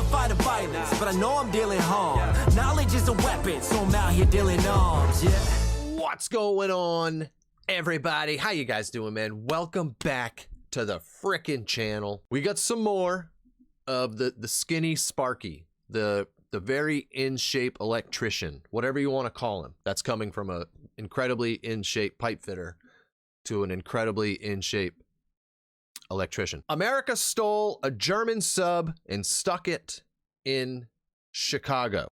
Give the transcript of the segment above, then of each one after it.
glorify the violence, but I know I'm dealing harm. Knowledge is a weapon, so I'm out here dealing arms, yeah. What's going on, everybody? How you guys doing, man? Welcome back to the frickin' channel. We got some more of the skinny Sparky, the very in-shape electrician, whatever you want to call him. That's coming from a incredibly in-shape pipe fitter to an incredibly in-shape electrician. America stole a German sub and stuck it in Chicago.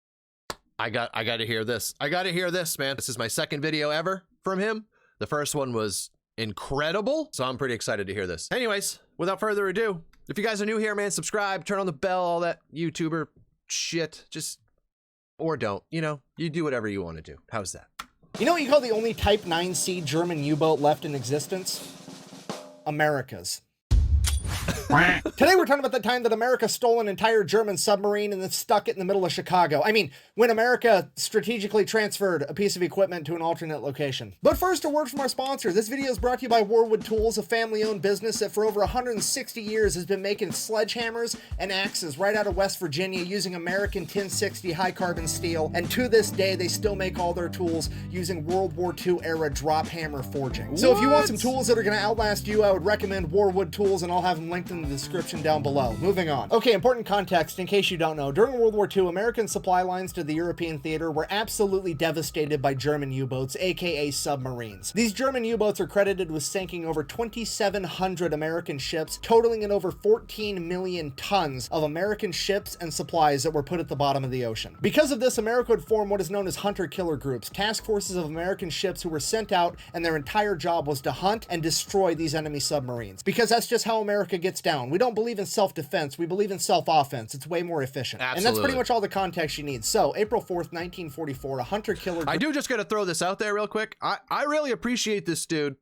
I got to hear this. I got to hear this, man. This is my second video ever from him. The first one was incredible, so I'm pretty excited to hear this. Anyways, without further ado, if you guys are new here, man, subscribe, turn on the bell, all that YouTuber shit. Just, or don't, you know, you do whatever you want to do. How's that? You know what you call the only Type 9C German U-boat left in existence? America's. Today we're talking about the time that America stole an entire German submarine and then stuck it in the middle of Chicago. I mean, when America strategically transferred a piece of equipment to an alternate location. But first, a word from our sponsor. This video is brought to you by Warwood Tools, a family-owned business that for over 160 years has been making sledgehammers and axes right out of West Virginia using American 1060 high-carbon steel. And to this day, they still make all their tools using World War II era drop hammer forging. So if you want some tools that are going to outlast you, I would recommend Warwood Tools, and I'll have them linked in the description down below. Moving on. Okay, important context in case you don't know. During World War II, American supply lines to the European theater were absolutely devastated by German U-boats, aka submarines. These German U-boats are credited with sinking over 2,700 American ships, totaling in over 14 million tons of American ships and supplies that were put at the bottom of the ocean. Because of this, America would form what is known as hunter-killer groups, task forces of American ships who were sent out, and their entire job was to hunt and destroy these enemy submarines. Because that's just how America gets down. We don't believe in self-defense, we believe in self-offense. It's way more efficient. Absolutely. And that's pretty much all the context you need. So, April 4th, 1944, a hunter-killer group... I do just got to throw this out there real quick. I really appreciate this dude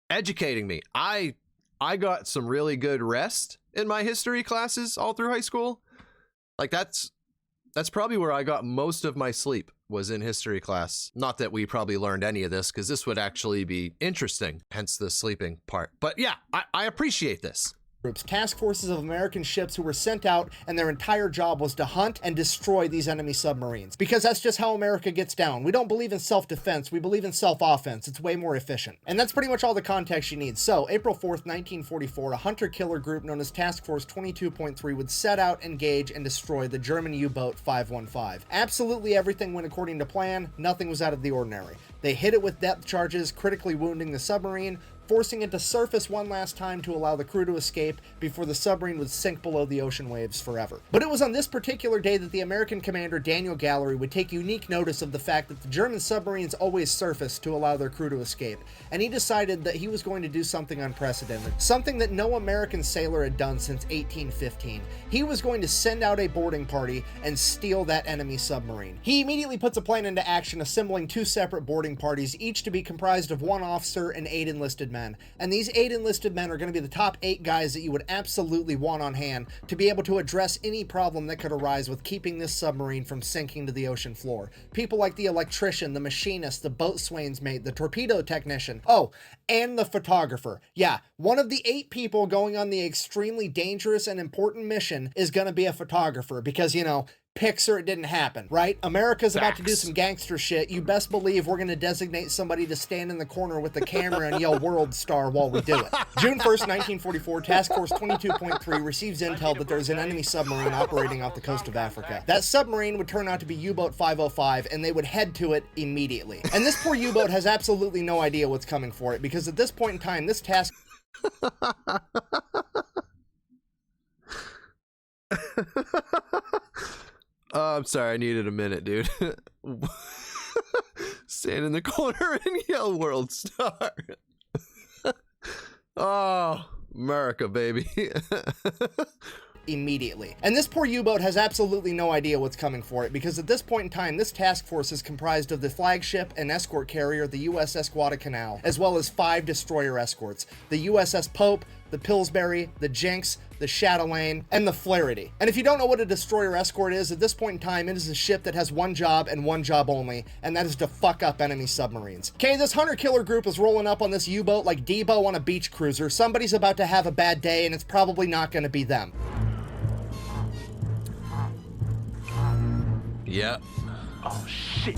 educating me. I got some really good rest in my history classes all through high school. Like that's probably where I got most of my sleep, was in history class. Not that we probably learned any of this, because this would actually be interesting, hence the sleeping part. But yeah, I appreciate this. Groups, task forces of American ships who were sent out, and their entire job was to hunt and destroy these enemy submarines. Because that's just how America gets down. We don't believe in self-defense, we believe in self-offense. It's way more efficient. And that's pretty much all the context you need. So, April 4th, 1944, a hunter-killer group known as Task Force 22.3 would set out, engage, and destroy the German U-boat 515. Absolutely everything went according to plan. Nothing was out of the ordinary. They hit it with depth charges, critically wounding the submarine, forcing it to surface one last time to allow the crew to escape before the submarine would sink below the ocean waves forever. But it was on this particular day that the American commander Daniel Gallery would take unique notice of the fact that the German submarines always surfaced to allow their crew to escape, and he decided that he was going to do something unprecedented, something that no American sailor had done since 1815. He was going to send out a boarding party and steal that enemy submarine. He immediately puts a plan into action, assembling two separate boarding parties, each to be comprised of one officer and 8 enlisted men. And these 8 enlisted men are going to be the top 8 guys that you would absolutely want on hand to be able to address any problem that could arise with keeping this submarine from sinking to the ocean floor. People like the electrician, the machinist, the boatswain's mate, the torpedo technician, oh, and the photographer. Yeah, one of the 8 people going on the extremely dangerous and important mission is going to be a photographer because, you know, pics or it didn't happen, right? America's about to do some gangster shit. You best believe we're going to designate somebody to stand in the corner with the camera and yell "World Star" while we do it. June 1st, 1944, Task Force 22.3 receives intel that there's an enemy submarine operating off the coast of Africa. That submarine would turn out to be U-boat 505, and they would head to it immediately. And this poor U-boat has absolutely no idea what's coming for it, because at this point in time, this task... I'm sorry, I needed a minute, dude. Stand in the corner and yell "World Star." Oh, America, baby. Immediately. And this poor U-boat has absolutely no idea what's coming for it, because at this point in time, this task force is comprised of the flagship and escort carrier, the USS Guadalcanal, as well as 5 destroyer escorts, the USS Pope, the Pillsbury, the Jinx, the Chatelaine, and the Flaherty. And if you don't know what a destroyer escort is, at this point in time, it is a ship that has one job and one job only, and that is to fuck up enemy submarines. Okay, this hunter-killer group is rolling up on this U-boat like Debo on a beach cruiser. Somebody's about to have a bad day, and it's probably not going to be them. Yep. Oh, shit.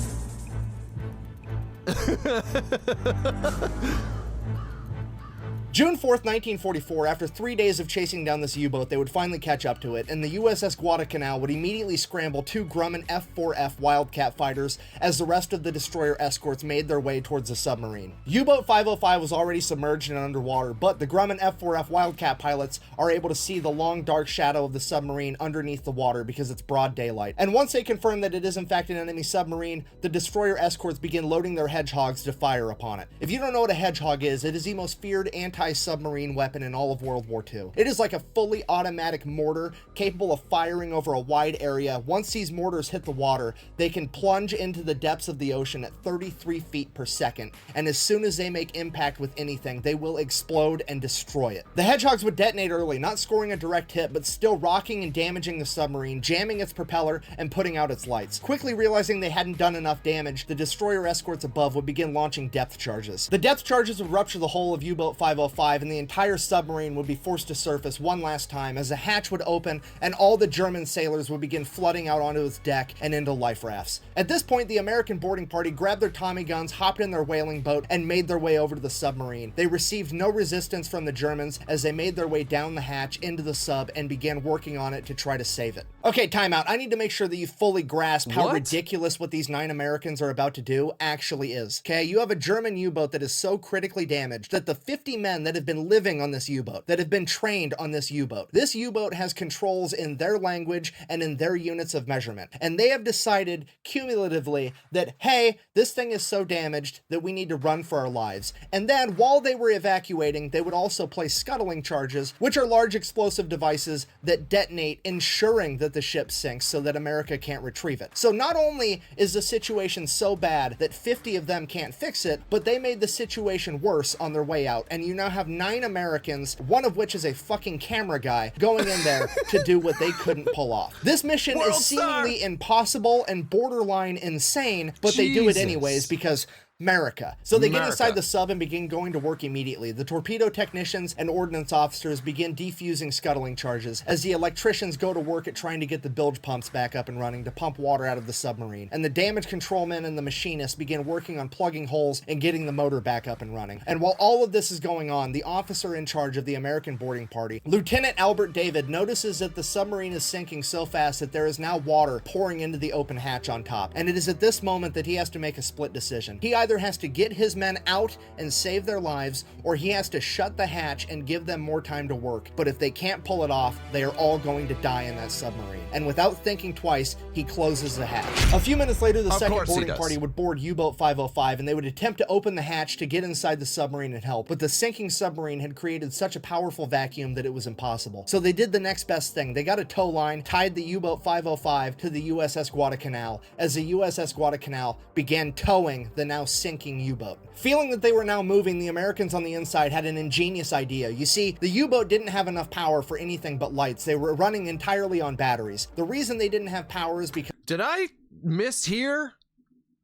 June 4th, 1944, after 3 days of chasing down this U-boat, they would finally catch up to it, and the USS Guadalcanal would immediately scramble 2 Grumman F-4F Wildcat fighters as the rest of the destroyer escorts made their way towards the submarine. U-boat 505 was already submerged and underwater, but the Grumman F-4F Wildcat pilots are able to see the long dark shadow of the submarine underneath the water because it's broad daylight. And once they confirm that it is in fact an enemy submarine, the destroyer escorts begin loading their hedgehogs to fire upon it. If you don't know what a hedgehog is, it is the most feared anti-submarine weapon in all of World War II. It is like a fully automatic mortar capable of firing over a wide area. Once these mortars hit the water, they can plunge into the depths of the ocean at 33 feet per second, and as soon as they make impact with anything, they will explode and destroy it. The hedgehogs would detonate early, not scoring a direct hit, but still rocking and damaging the submarine, jamming its propeller and putting out its lights. Quickly realizing they hadn't done enough damage, the destroyer escorts above would begin launching depth charges. The depth charges would rupture the hull of U-boat 505, and the entire submarine would be forced to surface one last time as a hatch would open and all the German sailors would begin flooding out onto its deck and into life rafts. At this point, the American boarding party grabbed their Tommy guns, hopped in their whaling boat, and made their way over to the submarine. They received no resistance from the Germans as they made their way down the hatch into the sub and began working on it to try to save it. Okay, time out. I need to make sure that you fully grasp how ridiculous what these 9 Americans are about to do actually is. Okay, you have a German U-boat that is so critically damaged that the 50 men that have been living on this U-boat, that have been trained on this U-boat, this U-boat has controls in their language and in their units of measurement. And they have decided cumulatively that, hey, this thing is so damaged that we need to run for our lives. And then while they were evacuating, they would also place scuttling charges, which are large explosive devices that detonate, ensuring that the ship sinks so that America can't retrieve it. So not only is the situation so bad that 50 of them can't fix it, but they made the situation worse on their way out. And you now have 9 Americans, one of which is a fucking camera guy, going in there to do what they couldn't pull off. This mission is seemingly impossible and borderline insane, but they do it anyways because America. So they get inside the sub and begin going to work immediately. The torpedo technicians and ordnance officers begin defusing scuttling charges as the electricians go to work at trying to get the bilge pumps back up and running to pump water out of the submarine. And the damage control men and the machinists begin working on plugging holes and getting the motor back up and running. And while all of this is going on, the officer in charge of the American boarding party, Lieutenant Albert David, notices that the submarine is sinking so fast that there is now water pouring into the open hatch on top. And it is at this moment that he has to make a split decision. He either has to get his men out and save their lives, or he has to shut the hatch and give them more time to work. But if they can't pull it off, they are all going to die in that submarine. And without thinking twice, he closes the hatch. A few minutes later, the second boarding party would board U-boat 505, and they would attempt to open the hatch to get inside the submarine and help. But the sinking submarine had created such a powerful vacuum that it was impossible. So they did the next best thing. They got a tow line, tied the U-boat 505 to the USS Guadalcanal, as the USS Guadalcanal began towing the now sinking U-boat. Feeling that they were now moving, the Americans on the inside had an ingenious idea. You see, the U-boat didn't have enough power for anything but lights. They were running entirely on batteries. The reason they didn't have power is because... Did I mishear?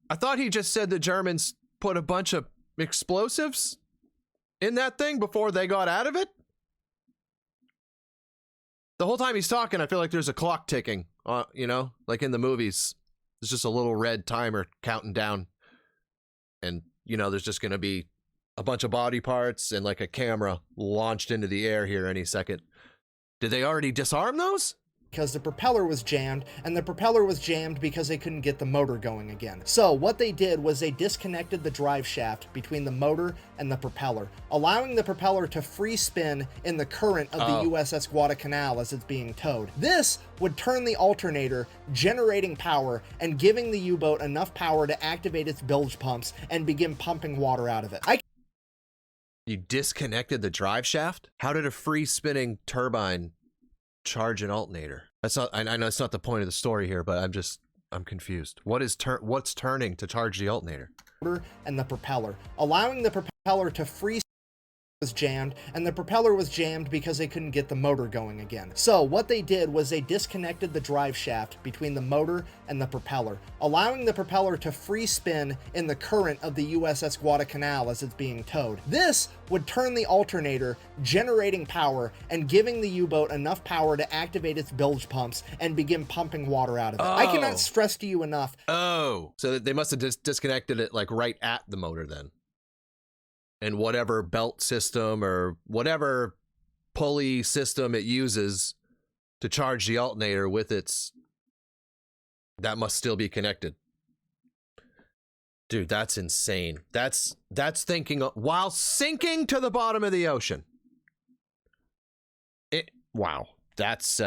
I thought he just said the Germans put a bunch of explosives in that thing before they got out of it? The whole time he's talking, I feel like there's a clock ticking, you know, like in the movies. There's just a little red timer counting down. And, you know, there's just going to be a bunch of body parts and like a camera launched into the air here any second. Did they already disarm those? Because the propeller was jammed, and the propeller was jammed because they couldn't get the motor going again. So what they did was they disconnected the drive shaft between the motor and the propeller, allowing the propeller to free spin in the current of the USS Guadalcanal as it's being towed. This would turn the alternator, generating power and giving the U-boat enough power to activate its bilge pumps and begin pumping water out of it. You disconnected the drive shaft? How did a free spinning turbine charge an alternator? That's not, I know it's not the point of the story here, but I'm confused. What's turning to charge the alternator? And the propeller, allowing the propeller to free was jammed, and the propeller was jammed because they couldn't get the motor going again. So what they did was they disconnected the drive shaft between the motor and the propeller, allowing the propeller to free spin in the current of the USS Guadalcanal as it's being towed. This would turn the alternator, generating power and giving the U-boat enough power to activate its bilge pumps and begin pumping water out of it. I cannot stress to you enough. Oh, so they must have disconnected it like right at the motor then. And whatever belt system or whatever pulley system it uses to charge the alternator with its, that must still be connected. Dude, that's insane. That's thinking while sinking to the bottom of the ocean. Wow. That's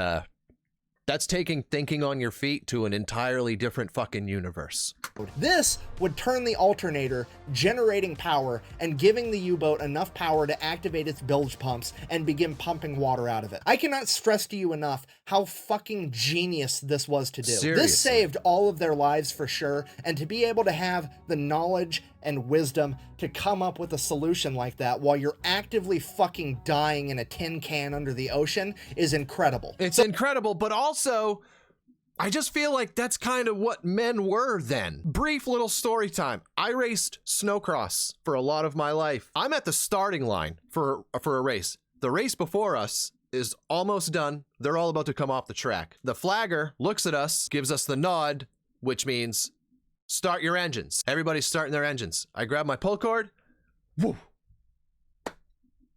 taking thinking on your feet to an entirely different fucking universe. This would turn the alternator, generating power and giving the U-boat enough power to activate its bilge pumps and begin pumping water out of it. I cannot stress to you enough how fucking genius this was to do. Seriously. This saved all of their lives for sure, and to be able to have the knowledge and wisdom to come up with a solution like that while you're actively fucking dying in a tin can under the ocean is incredible. It's incredible, but also I just feel like that's kind of what men were then. Brief little story time. I raced snowcross for a lot of my life. I'm at the starting line for a race. The race before us is almost done. They're all about to come off the track. The flagger looks at us, gives us the nod, which means start your engines. Everybody's starting their engines. I grab my pull cord. Woo.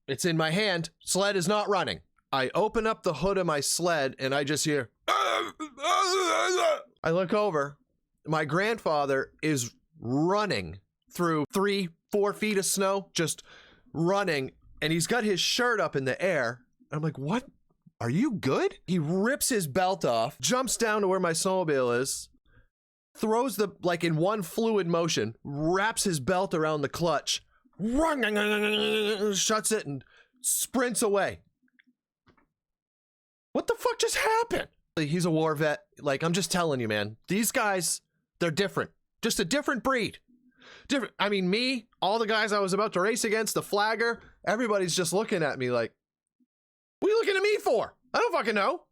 It's in my hand. Sled is not running. I open up the hood of my sled and I just hear, I look over. My grandfather is running through 3-4 feet of snow, just running. And he's got his shirt up in the air. I'm like, what? Are you good? He rips his belt off, jumps down to where my snowmobile is, throws the, like in one fluid motion, wraps his belt around the clutch, shuts it and sprints away. What the fuck just happened? He's a war vet. Like, I'm just telling you, man, these guys, they're different. Just a different breed. Different. I mean, me, all the guys I was about to race against, the flagger, everybody's just looking at me like, what are you looking at me for? I don't fucking know.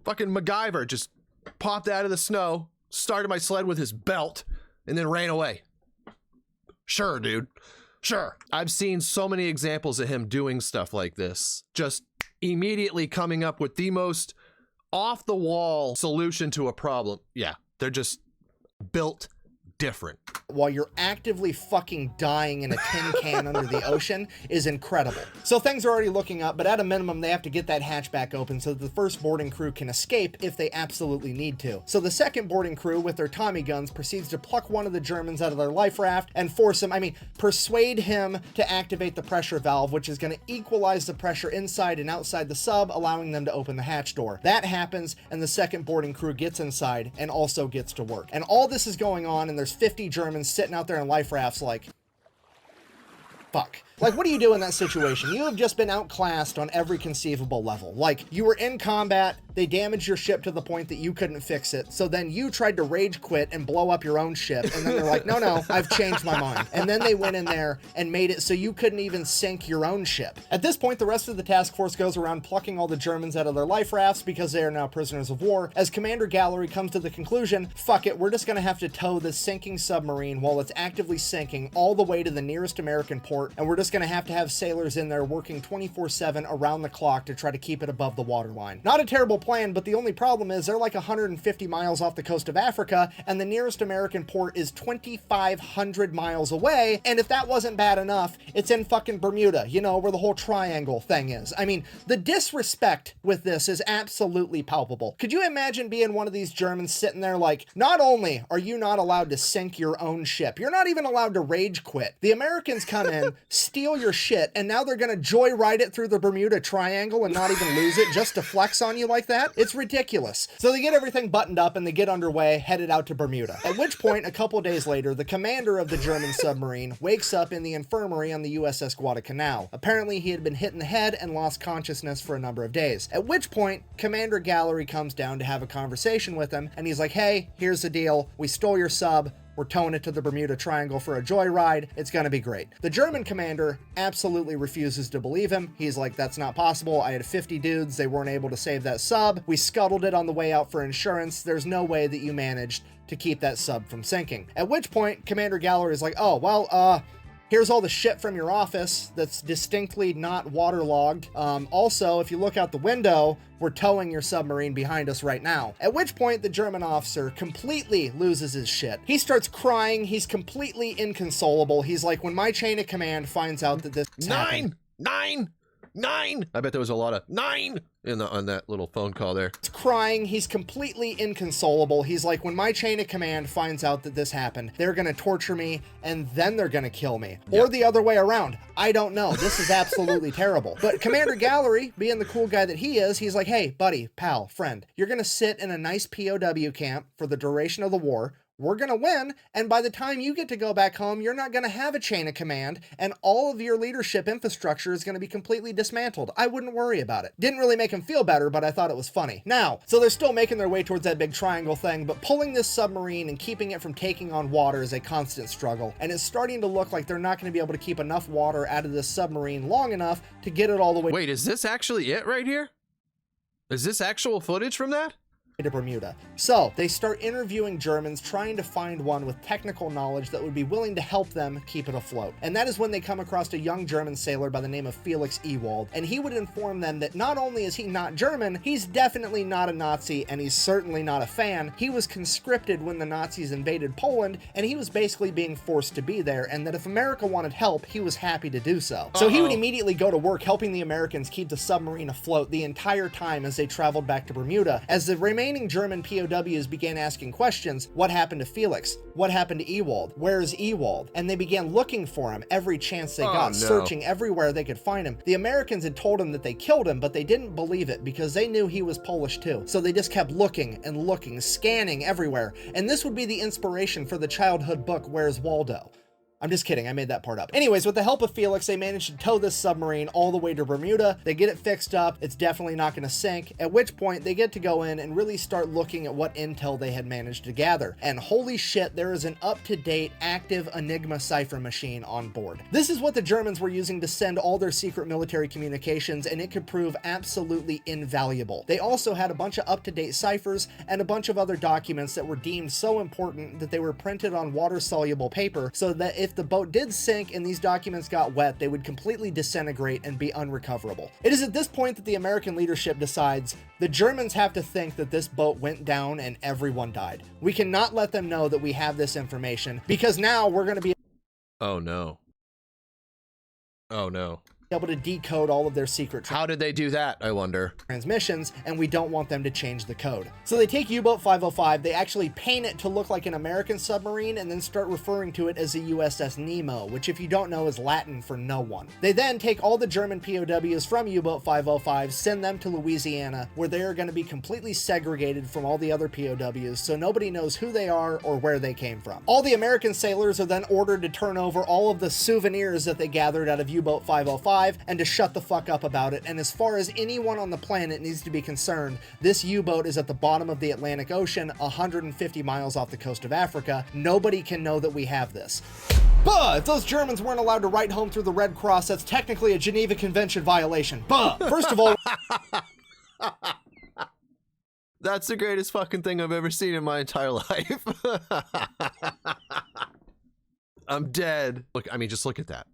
Fucking MacGyver just popped out of the snow, started my sled with his belt, and then ran away. Sure, dude. Sure. I've seen so many examples of him doing stuff like this. Just immediately coming up with the most off-the-wall solution to a problem. Yeah, they're just built different. While you're actively fucking dying in a tin can under the ocean is incredible. So things are already looking up, but at a minimum, they have to get that hatchback open so that the first boarding crew can escape if they absolutely need to. So the second boarding crew with their Tommy guns proceeds to pluck one of the Germans out of their life raft and persuade him to activate the pressure valve, which is going to equalize the pressure inside and outside the sub, allowing them to open the hatch door. That happens, and the second boarding crew gets inside and also gets to work. And all this is going on, and there's 50 Germans sitting out there in life rafts like, fuck. Like, what do you do in that situation? You have just been outclassed on every conceivable level. Like, you were in combat, they damaged your ship to the point that you couldn't fix it, so then you tried to rage quit and blow up your own ship, and then they're like, no, I've changed my mind. And then they went in there and made it so you couldn't even sink your own ship. At this point, the rest of the task force goes around plucking all the Germans out of their life rafts because they are now prisoners of war, as Commander Gallery comes to the conclusion, fuck it, we're just gonna have to tow this sinking submarine while it's actively sinking all the way to the nearest American port, and we're just gonna have to have sailors in there working 24/7 around the clock to try to keep it above the waterline. Not a terrible plan, but the only problem is they're like 150 miles off the coast of Africa, and the nearest American port is 2,500 miles away, and if that wasn't bad enough, it's in fucking Bermuda, you know, where the whole triangle thing is. I mean, the disrespect with this is absolutely palpable. Could you imagine being one of these Germans sitting there like, not only are you not allowed to sink your own ship, you're not even allowed to rage quit. The Americans come in, steal your shit, and now they're gonna joyride it through the Bermuda Triangle and not even lose it just to flex on you like that? It's ridiculous. So they get everything buttoned up and they get underway, headed out to Bermuda. At which point, a couple days later, the commander of the German submarine wakes up in the infirmary on the USS Guadalcanal. Apparently, he had been hit in the head and lost consciousness for a number of days. At which point, Commander Gallery comes down to have a conversation with him, and he's like, hey, here's the deal. We stole your sub. We're towing it to the Bermuda Triangle for a joyride. It's gonna be great. The German commander absolutely refuses to believe him. He's like, that's not possible. I had 50 dudes. They weren't able to save that sub. We scuttled it on the way out for insurance. There's no way that you managed to keep that sub from sinking. At which point, Commander Gallery is like, oh, well, here's all the shit from your office that's distinctly not waterlogged. Also, if you look out the window, we're towing your submarine behind us right now. At which point, the German officer completely loses his shit. He starts crying. He's completely inconsolable. He's like, when my chain of command finds out that this happened, Nine! I bet there was a lot of 9 on that little phone call there. He's crying. He's completely inconsolable. He's like, when my chain of command finds out that this happened, they're going to torture me and then they're going to kill me. Or the other way around. I don't know. This is absolutely terrible. But Commander Gallery, being the cool guy that he is, he's like, hey, buddy, pal, friend, you're going to sit in a nice POW camp for the duration of the war. We're going to win, and by the time you get to go back home, you're not going to have a chain of command, and all of your leadership infrastructure is going to be completely dismantled. I wouldn't worry about it. Didn't really make him feel better, but I thought it was funny. Now, so they're still making their way towards that big triangle thing, but pulling this submarine and keeping it from taking on water is a constant struggle, and it's starting to look like they're not going to be able to keep enough water out of this submarine long enough to get it all the way. Wait, is this actually it right here? Is this actual footage from that? To Bermuda. So they start interviewing Germans, trying to find one with technical knowledge that would be willing to help them keep it afloat. And that is when they come across a young German sailor by the name of Felix Ewald, and he would inform them that not only is he not German, he's definitely not a Nazi, and he's certainly not a fan. He was conscripted when the Nazis invaded Poland, and he was basically being forced to be there, and that if America wanted help, he was happy to do so. So he would immediately go to work helping the Americans keep the submarine afloat the entire time as they traveled back to Bermuda. As the remaining German POWs began asking questions, what happened to Felix? What happened to Ewald? Where's Ewald? And they began looking for him every chance they got, searching everywhere they could find him. The Americans had told him that they killed him, but they didn't believe it because they knew he was Polish too. So they just kept looking and looking, scanning everywhere. And this would be the inspiration for the childhood book, Where's Waldo? I'm just kidding, I made that part up. Anyways, with the help of Felix, they managed to tow this submarine all the way to Bermuda. They get it fixed up. It's definitely not going to sink, at which point they get to go in and really start looking at what intel they had managed to gather. And holy shit, there is an up-to-date active Enigma cipher machine on board. This is what the Germans were using to send all their secret military communications, and it could prove absolutely invaluable. They also had a bunch of up-to-date ciphers and a bunch of other documents that were deemed so important that they were printed on water-soluble paper so that if the boat did sink and these documents got wet, they would completely disintegrate and be unrecoverable. It is at this point that the American leadership decides the Germans have to think that this boat went down and everyone died. We cannot let them know that we have this information because now we're going to be Oh no. able to decode all of their secret How did they do that, I wonder? transmissions, and we don't want them to change the code. So they take U-Boat 505, they actually paint it to look like an American submarine, and then start referring to it as the USS Nemo, which if you don't know is Latin for no one. They then take all the German POWs from U-Boat 505, send them to Louisiana, where they are going to be completely segregated from all the other POWs, so nobody knows who they are or where they came from. All the American sailors are then ordered to turn over all of the souvenirs that they gathered out of U-Boat 505 and to shut the fuck up about it. And as far as anyone on the planet needs to be concerned, this U-boat is at the bottom of the Atlantic Ocean, 150 miles off the coast of Africa. Nobody can know that we have this. But if those Germans weren't allowed to write home through the Red Cross, that's technically a Geneva Convention violation. But first of all, That's the greatest fucking thing I've ever seen in my entire life. I'm dead. Look, I mean, just look at that.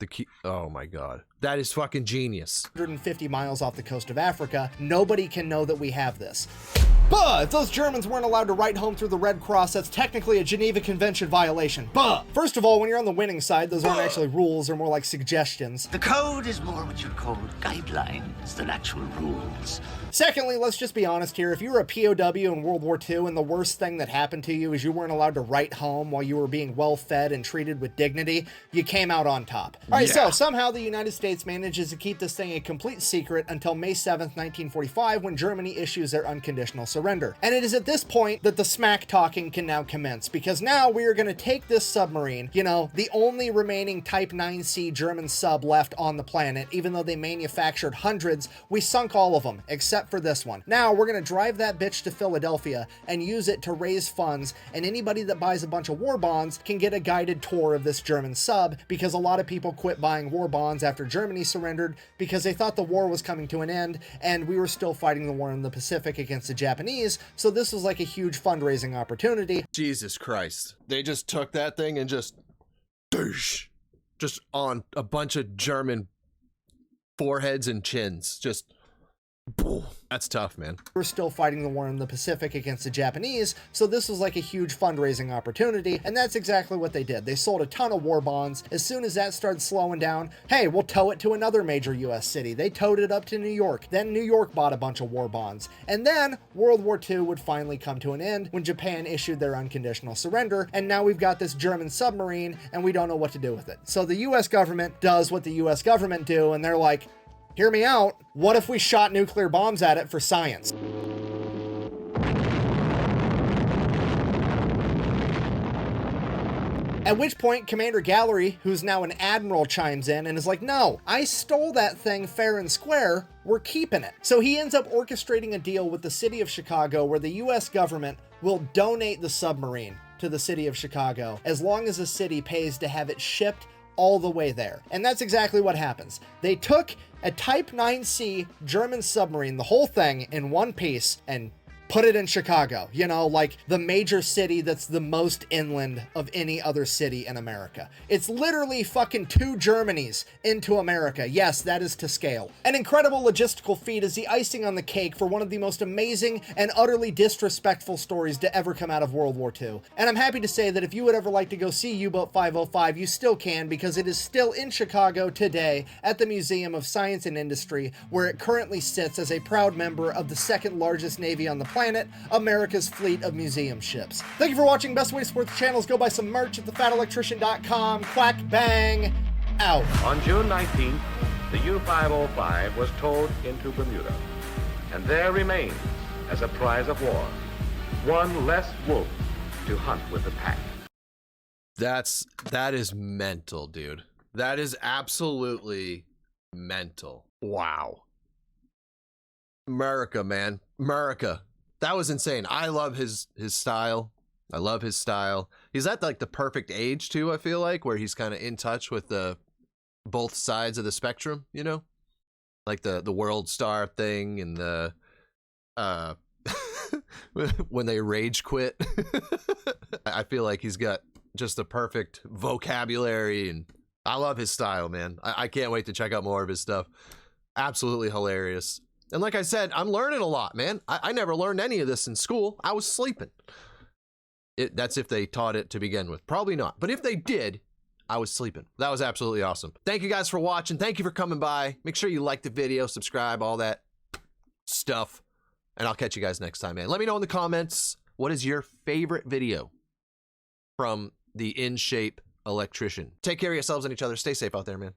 The key. Oh my god. That is fucking genius. 150 miles off the coast of Africa, nobody can know that we have this. But if those Germans weren't allowed to write home through the Red Cross, that's technically a Geneva Convention violation. But first of all, when you're on the winning side, those aren't actually rules, they're more like suggestions. The code is more what you'd call guidelines than actual rules. Secondly, let's just be honest here. If you were a POW in World War II and the worst thing that happened to you is you weren't allowed to write home while you were being well fed and treated with dignity, you came out on top. All right, so somehow the United States States manages to keep this thing a complete secret until May 7th, 1945, when Germany issues their unconditional surrender. And it is at this point that the smack talking can now commence, because now we are going to take this submarine, you know, the only remaining Type 9C German sub left on the planet, even though they manufactured hundreds, we sunk all of them, except for this one. Now we're going to drive that bitch to Philadelphia and use it to raise funds, and anybody that buys a bunch of war bonds can get a guided tour of this German sub, because a lot of people quit buying war bonds after Germany surrendered because they thought the war was coming to an end and we were still fighting the war in the Pacific against the Japanese, so this was like a huge fundraising opportunity. Jesus Christ. They just took that thing and just on a bunch of German foreheads and chins. Just that's tough, man. We're still fighting the war in the Pacific against the Japanese, so this was like a huge fundraising opportunity, and that's exactly what they did. They sold a ton of war bonds. As soon as that started slowing down, hey, we'll tow it to another major US city. They towed it up to New York. Then New York bought a bunch of war bonds. And then World War II would finally come to an end when Japan issued their unconditional surrender, and now we've got this German submarine, and we don't know what to do with it. So the US government does what the US government do, and they're like, hear me out, what if we shot nuclear bombs at it for science? At which point, Commander Gallery, who's now an admiral, chimes in and is like, no, I stole that thing fair and square, we're keeping it. So he ends up orchestrating a deal with the city of Chicago where the US government will donate the submarine to the city of Chicago as long as the city pays to have it shipped all the way there. And that's exactly what happens. They took a Type 9C German submarine, the whole thing in one piece, and put it in Chicago, you know, like the major city that's the most inland of any other city in America. It's literally fucking 2 Germanys into America. Yes, that is to scale. An incredible logistical feat is the icing on the cake for one of the most amazing and utterly disrespectful stories to ever come out of World War II. And I'm happy to say that if you would ever like to go see U-Boat 505, you still can, because it is still in Chicago today at the Museum of Science and Industry, where it currently sits as a proud member of the second largest navy on the planet, America's fleet of museum ships. Thank you for watching. Best way to support the channel is go buy some merch at thefatelectrician.com. Quack bang out. On June 19th, the U-505 was towed into Bermuda, and there remains as a prize of war, one less wolf to hunt with the pack. That is mental, dude. That is absolutely mental. Wow. America, man. America. That was insane. I love his style. I love his style. He's at like the perfect age too, I feel like, where he's kind of in touch with the both sides of the spectrum, you know? Like the world star thing and the when they rage quit. I feel like he's got just the perfect vocabulary, and I love his style, man. I can't wait to check out more of his stuff. Absolutely hilarious. And like I said, I'm learning a lot, man. I never learned any of this in school. I was sleeping. That's if they taught it to begin with. Probably not. But if they did, I was sleeping. That was absolutely awesome. Thank you guys for watching. Thank you for coming by. Make sure you like the video, subscribe, all that stuff. And I'll catch you guys next time, man. Let me know in the comments, what is your favorite video from the In Shape Electrician? Take care of yourselves and each other. Stay safe out there, man.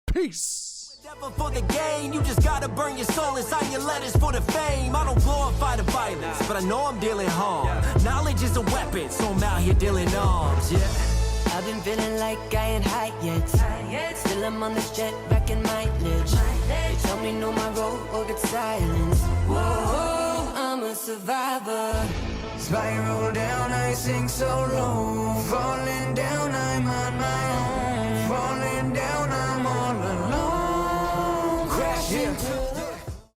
Peace. Never for the game, you just gotta burn your soul and sign your letters for the fame. I don't glorify the violence, but I know I'm dealing harm. Knowledge is a weapon, so I'm out here dealing arms, yeah. I've been feeling like I ain't high yet. Still I'm on this jet back in mileage. They tell me know my role or get silence. Whoa, I'm a survivor. Spiral down, I sink so low. Falling down, I'm on my own. Falling down, I'm all alone. Crashing to